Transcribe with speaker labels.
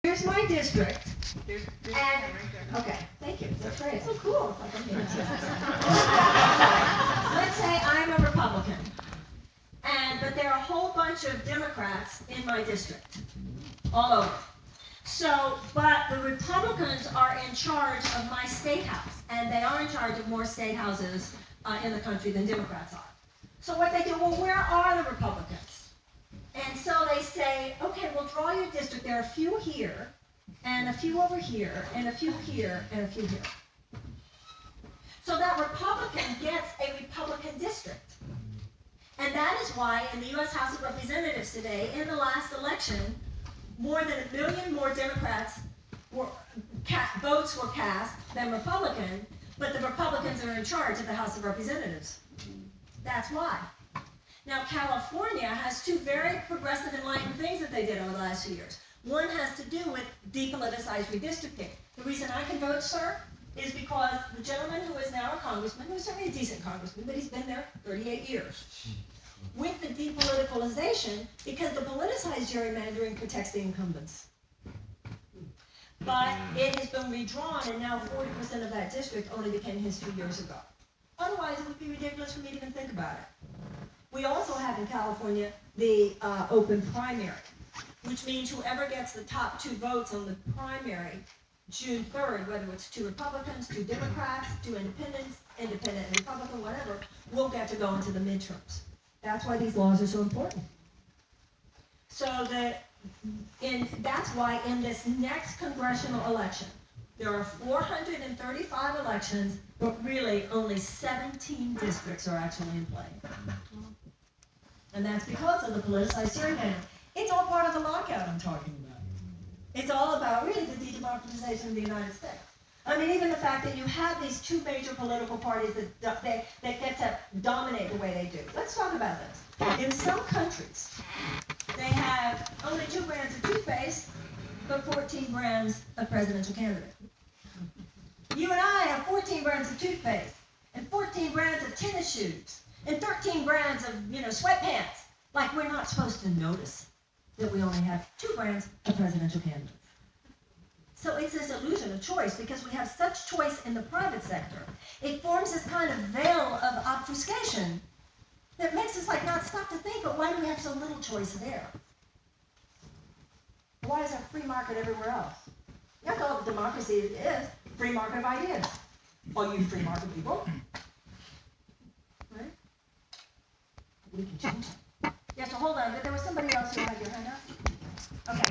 Speaker 1: Here's my district.
Speaker 2: There's
Speaker 1: And,
Speaker 2: right there.
Speaker 1: okay, thank you. That's great. So cool. Let's say I'm a Republican, but there are a whole bunch of Democrats in my district, all over. So, but the Republicans are in charge of my state house, and they are in charge of more state houses in the country than Democrats are. So what they do, well, where are the Republicans? And so they say, okay, we'll draw your district. There are a few here, and a few over here, and a few here, and a few here. So that Republican gets a Republican district. And that is why in the U.S. House of Representatives today, in the last election, more than 1 million more Democrats votes were cast than Republican, but the Republicans are in charge of the House of Representatives. That's why. Now, California has two very progressive, enlightened things that they did over the last few years. One has to do with depoliticized redistricting. The reason I can vote, sir, is because the gentleman who is now a congressman, who's certainly a decent congressman, but he's been there 38 years. With the depoliticalization, because the politicized gerrymandering protects the incumbents. But it has been redrawn, and now 40% of that district only became his 2 years ago. Otherwise, it would be ridiculous for me to even think about it. We also have in California the open primary, which means whoever gets the top 2 votes on the primary June 3rd, whether it's 2 Republicans, 2 Democrats, 2 independents, independent and Republican, whatever, will get to go into the midterms. That's why these laws are so important. So that's why in this next congressional election, there are 435 elections, but really only 17 districts are actually in play. And that's because of the politicized gerrymandering. It's all part of the lockout I'm talking about. It's all about really the de-democratization of the United States. I mean, even the fact that you have these 2 major political parties that get to dominate the way they do. Let's talk about this. In some countries, they have only 2 brands of toothpaste, but 14 brands of presidential candidate. You and I have 14 brands of toothpaste, and 14 brands of tennis shoes, and 13 brands of, sweatpants. Like we're not supposed to notice that we only have 2 brands of presidential candidates. So it's this illusion of choice because we have such choice in the private sector. It forms this kind of veil of obfuscation that makes us not stop to think, but why do we have so little choice there? Why is there free market everywhere else? That's all democracy is, free market of ideas. All you free market people. Right? We can change it. Yeah, so hold on, but there was somebody else who had your hand up? Okay.